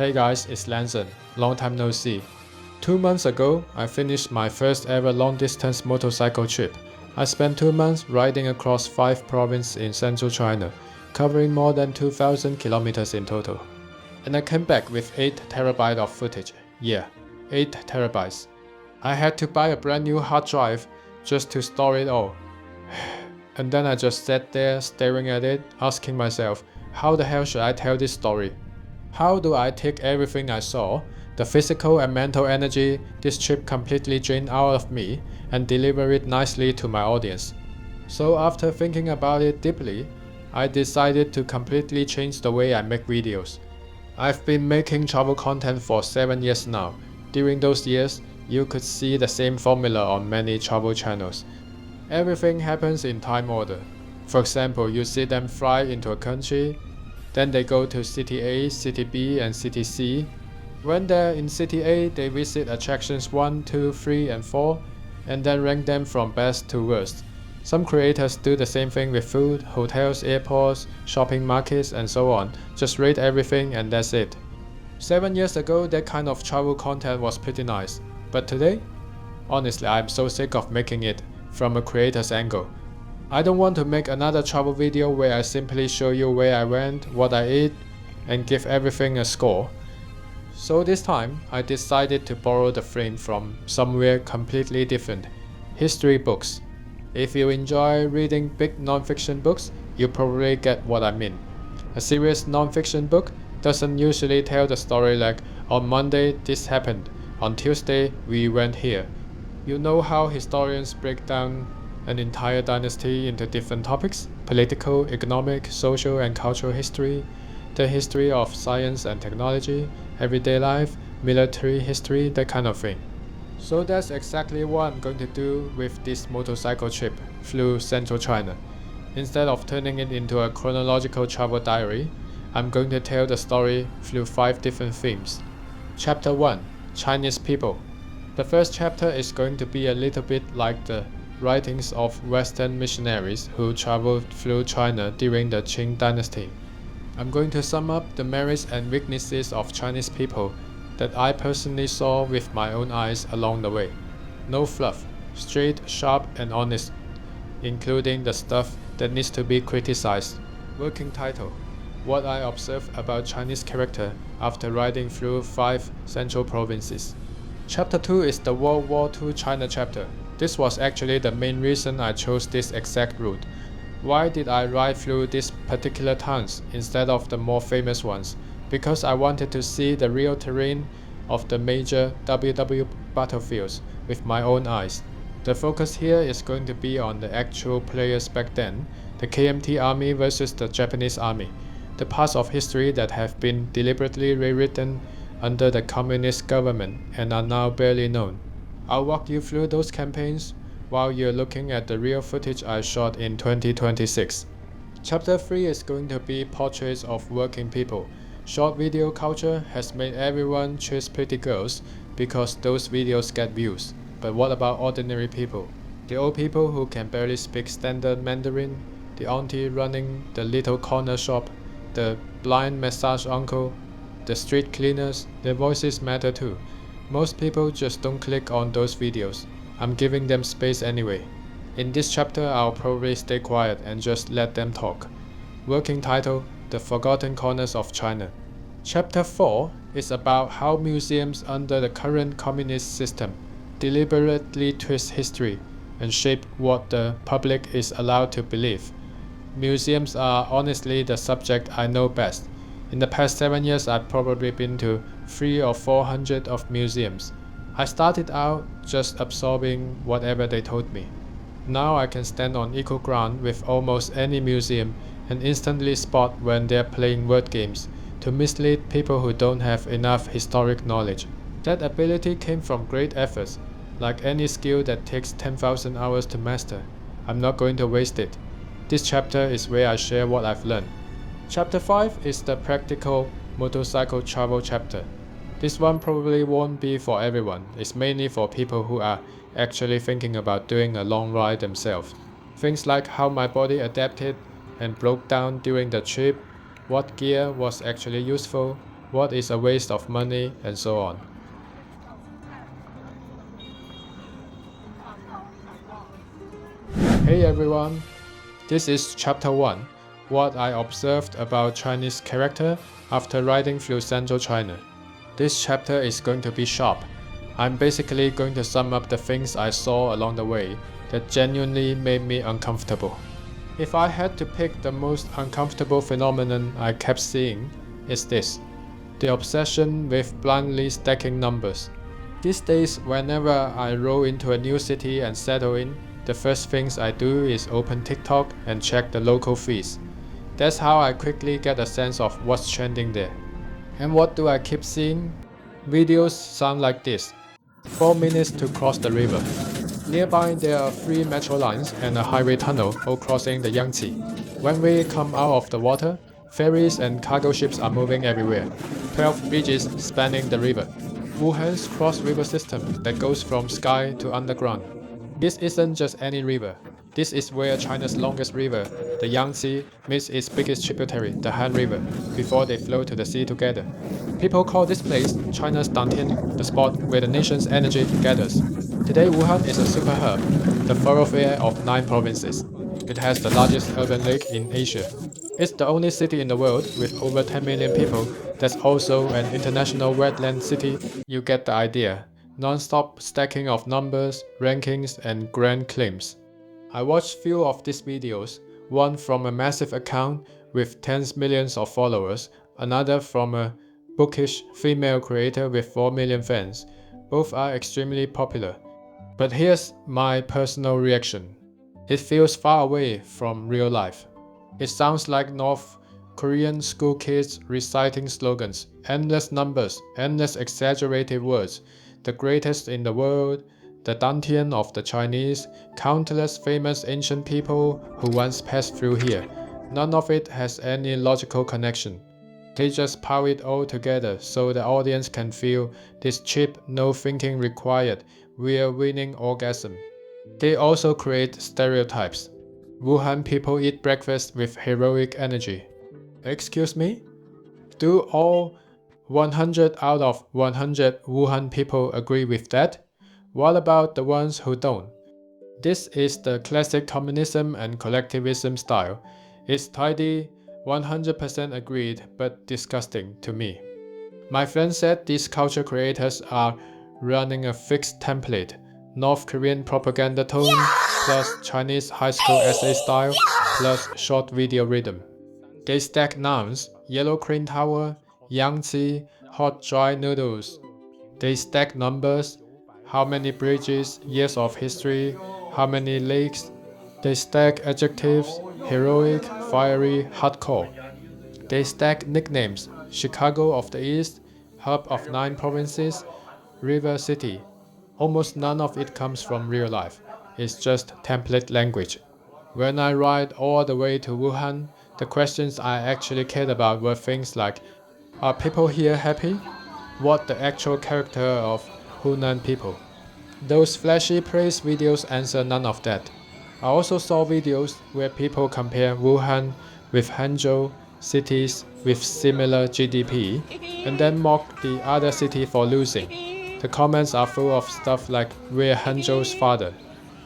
Hey guys, it's Lanson. Long time no see. 2 months ago, I finished my first ever long distance motorcycle trip. I spent 2 months riding across 5 provinces in central China, covering more than 2,000 kilometers in total. And I came back with 8 terabytes of footage. Yeah, 8 terabytes. I had to buy a brand new hard drive just to store it all. And then I just sat there staring at it, asking myself, how the hell should I tell this story? How do I take everything I saw, the physical and mental energy this trip completely drained out of me, and deliver it nicely to my audience? So after thinking about it deeply, I decided to completely change the way I make videos. I've been making travel content for 7 years now. During those years, you could see the same formula on many travel channels. Everything happens in time order. For example, you see them fly into a country, then they go to City A, City B, and City C. When they're in City A, they visit attractions 1, 2, 3, and 4, and then rank them from best to worst. Some creators do the same thing with food, hotels, airports, shopping markets, and so on. Just rate everything and that's it. 7 years ago, that kind of travel content was pretty nice. But today? Honestly, I'm so sick of making it from a creator's angle. I don't want to make another travel video where I simply show you where I went, what I ate, and give everything a score. So this time, I decided to borrow the frame from somewhere completely different: history books. If you enjoy reading big non-fiction books, you probably get what I mean. A serious non-fiction book doesn't usually tell the story like, on Monday this happened, on Tuesday we went here. You know how historians break down an entire dynasty into different topics: political, economic, social and cultural history, the history of science and technology, everyday life, military history, that kind of thing. So that's exactly what I'm going to do with this motorcycle trip through central China. Instead of turning it into a chronological travel diary, I'm going to tell the story through 5 different themes. Chapter 1: Chinese people. The first chapter is going to be a little bit like the writings of Western missionaries who traveled through China during the Qing dynasty. I'm going to sum up the merits and weaknesses of Chinese people that I personally saw with my own eyes along the way. No fluff, straight, sharp and honest, including the stuff that needs to be criticized. Working title: What I observed about Chinese character after riding through 5 central provinces. Chapter 2 is the World War II China chapter. This was actually the main reason I chose this exact route. Why did I ride through these particular towns instead of the more famous ones? Because I wanted to see the real terrain of the major WW battlefields with my own eyes. The focus here is going to be on the actual players back then, the KMT army versus the Japanese army, the parts of history that have been deliberately rewritten under the communist government and are now barely known. I'll walk you through those campaigns while you're looking at the real footage I shot in 2026. Chapter 3 is going to be portraits of working people. Short video culture has made everyone chase pretty girls because those videos get views. But what about ordinary people? The old people who can barely speak standard Mandarin, the auntie running the little corner shop, the blind massage uncle, the street cleaners, their voices matter too. Most people just don't click on those videos. I'm giving them space anyway. In this chapter, I'll probably stay quiet and just let them talk. Working title: The Forgotten Corners of China. Chapter 4 is about how museums under the current communist system deliberately twist history and shape what the public is allowed to believe. Museums are honestly the subject I know best. In the past 7 years, I've probably been to 300 or 400 of museums. I started out just absorbing whatever they told me. Now I can stand on equal ground with almost any museum and instantly spot when they're playing word games to mislead people who don't have enough historic knowledge. That ability came from great efforts. Like any skill that takes 10,000 hours to master, I'm not going to waste it. This chapter is where I share what I've learned. Chapter 5 is the practical motorcycle travel chapter. This one probably won't be for everyone. It's mainly for people who are actually thinking about doing a long ride themselves. Things like how my body adapted and broke down during the trip, what gear was actually useful, what is a waste of money, and so on. Hey everyone, this is chapter 1, what I observed about Chinese character after riding through central China. This chapter is going to be sharp. I'm basically going to sum up the things I saw along the way that genuinely made me uncomfortable. If I had to pick the most uncomfortable phenomenon I kept seeing, it's this: the obsession with blindly stacking numbers. These days, whenever I roll into a new city and settle in, the first things I do is open TikTok and check the local feeds. That's how I quickly get a sense of what's trending there. And what do I keep seeing? Videos sound like this: 4 minutes to cross the river. Nearby there are 3 metro lines and a highway tunnel all crossing the Yangtze. When we come out of the water, ferries and cargo ships are moving everywhere. 12 bridges spanning the river. Wuhan's cross-river system that goes from sky to underground. This isn't just any river. This is where China's longest river, the Yangtze, meets its biggest tributary, the Han River, before they flow to the sea together. People call this place China's Dantian, the spot where the nation's energy gathers. Today, Wuhan is a super hub, the thoroughfare of 9 provinces. It has the largest urban lake in Asia. It's the only city in the world with over 10 million people that's also an international wetland city. You get the idea. Non-stop stacking of numbers, rankings, and grand claims. I watched few of these videos, one from a massive account with tens millions of followers, another from a bookish female creator with 4 million fans. Both are extremely popular. But here's my personal reaction. It feels far away from real life. It sounds like North Korean school kids reciting slogans, endless numbers, endless exaggerated words, the greatest in the world, the Dantian of the Chinese, countless famous ancient people who once passed through here. None of it has any logical connection. They just pile it all together so the audience can feel this cheap, no thinking required, we're winning orgasm. They also create stereotypes. Wuhan people eat breakfast with heroic energy. Excuse me? Do all 100 out of 100 Wuhan people agree with that? What about the ones who don't? This is the classic communism and collectivism style. It's tidy, 100% agreed, but disgusting to me. My friend said these culture creators are running a fixed template: North Korean propaganda tone, plus Chinese high school essay style, plus short video rhythm. They stack nouns: Yellow Crane Tower, Yangtze, hot dry noodles. They stack numbers: how many bridges, years of history, how many lakes. They stack adjectives: heroic, fiery, hardcore. They stack nicknames: Chicago of the East, hub of 9 provinces, River City. Almost none of it comes from real life. It's just template language. When I ride all the way to Wuhan, the questions I actually cared about were things like: are people here happy? What the actual character of Hunan people? Those flashy praise videos answer none of that. I also saw videos where people compare Wuhan with Hangzhou, cities with similar GDP, and then mock the other city for losing. The comments are full of stuff like "we're Hangzhou's father."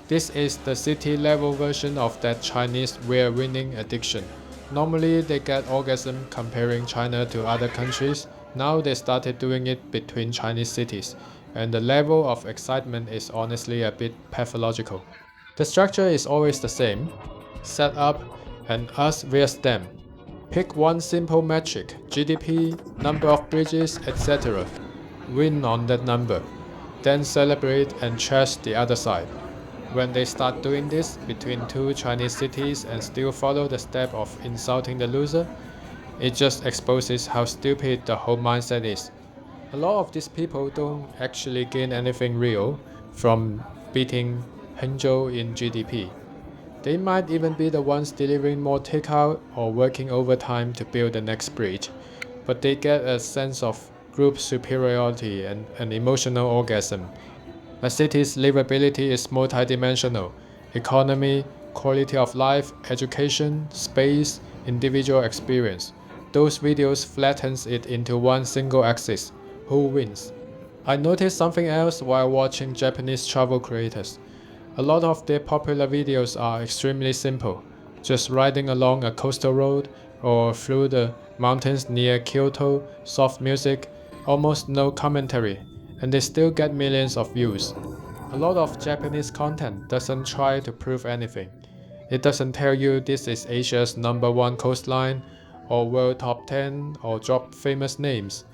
This is the city-level version of that Chinese "we're winning" addiction. Normally they get orgasm comparing China to other countries. Now they started doing it between Chinese cities, and the level of excitement is honestly a bit pathological. The structure is always the same: set up and us versus them. Pick one simple metric: GDP, number of bridges, etc. Win on that number. Then celebrate and trash the other side. When they start doing this between 2 Chinese cities and still follow the step of insulting the loser, it just exposes how stupid the whole mindset is. A lot of these people don't actually gain anything real from beating Hangzhou in GDP. They might even be the ones delivering more takeout or working overtime to build the next bridge, but they get a sense of group superiority and an emotional orgasm. A city's livability is multidimensional: economy, quality of life, education, space, individual experience. those videos flattens it into one single axis. Who wins? I noticed something else while watching Japanese travel creators. A lot of their popular videos are extremely simple, just riding along a coastal road or through the mountains near Kyoto, soft music, almost no commentary, and they still get millions of views. A lot of Japanese content doesn't try to prove anything. It doesn't tell you this is Asia's #1 coastline, or world top 10, or drop famous names.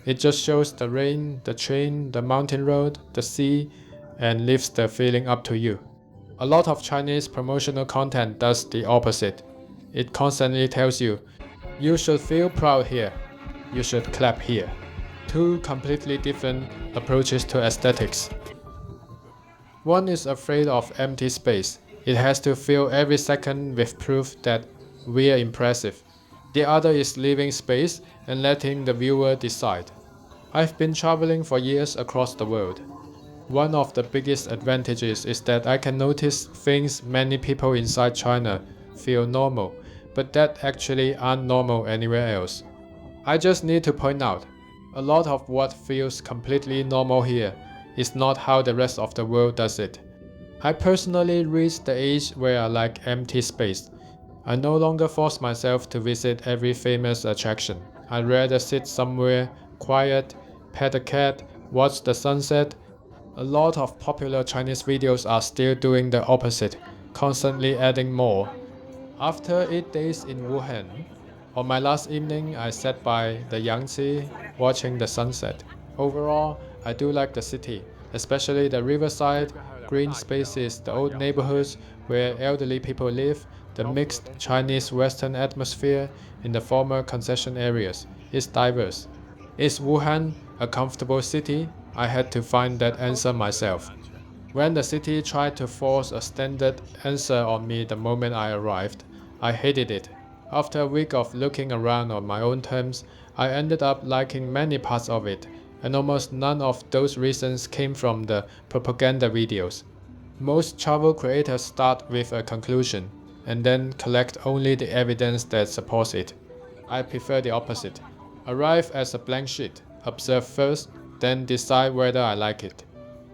It just shows the rain, the train, the mountain road, the sea, and leaves the feeling up to you. A lot of Chinese promotional content does the opposite. It constantly tells you, you should feel proud here, you should clap here. Two completely different approaches to aesthetics. One is afraid of empty space. It has to fill every second with proof that we're impressive. The other is leaving space and letting the viewer decide. I've been traveling for years across the world. One of the biggest advantages is that I can notice things many people inside China feel normal, but that actually aren't normal anywhere else. I just need to point out, a lot of what feels completely normal here is not how the rest of the world does it. I personally reached the age where I like empty space. I no longer force myself to visit every famous attraction. I'd rather sit somewhere quiet, pet a cat, watch the sunset. A lot of popular Chinese videos are still doing the opposite, constantly adding more. After 8 days in Wuhan, on my last evening I sat by the Yangtze watching the sunset. Overall, I do like the city, especially the riverside, green spaces, the old neighborhoods where elderly people live, the mixed Chinese Western atmosphere in the former concession areas. It's diverse. Is Wuhan a comfortable city? I had to find that answer myself. When the city tried to force a standard answer on me the moment I arrived, I hated it. After a week of looking around on my own terms, I ended up liking many parts of it, and almost none of those reasons came from the propaganda videos. Most travel creators start with a conclusion, and then collect only the evidence that supports it. I prefer the opposite. Arrive as a blank sheet, observe first, then decide whether I like it.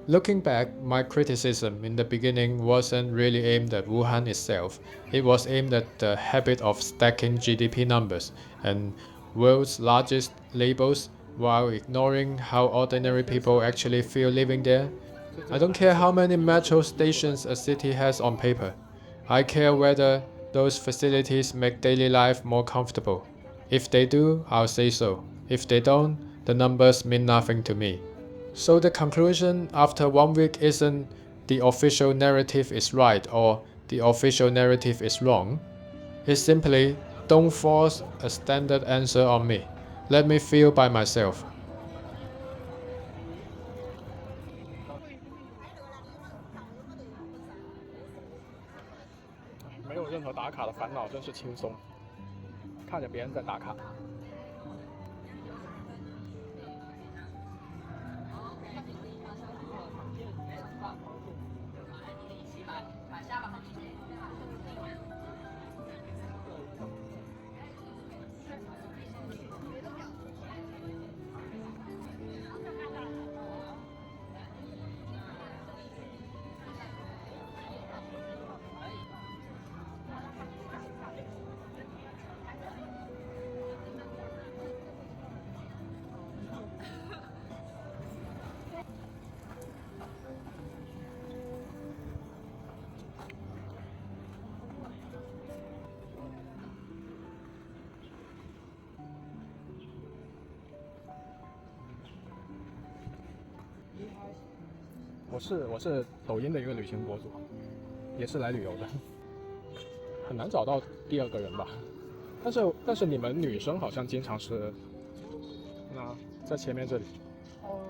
Looking back, my criticism in the beginning wasn't really aimed at Wuhan itself. It was aimed at the habit of stacking GDP numbers and world's largest labels while ignoring how ordinary people actually feel living there. I don't care how many metro stations a city has on paper. I care whether those facilities make daily life more comfortable. If they do, I'll say so. If they don't, the numbers mean nothing to me. So the conclusion after 1 week isn't the official narrative is right or the official narrative is wrong. It's simply don't force a standard answer on me. Let me feel by myself. 没有任何打卡的烦恼，真是轻松。看着别人在打卡。我是抖音的一个旅行博主，也是来旅游的，很难找到第二个人吧。但是你们女生好像经常是，那在前面这里。哦。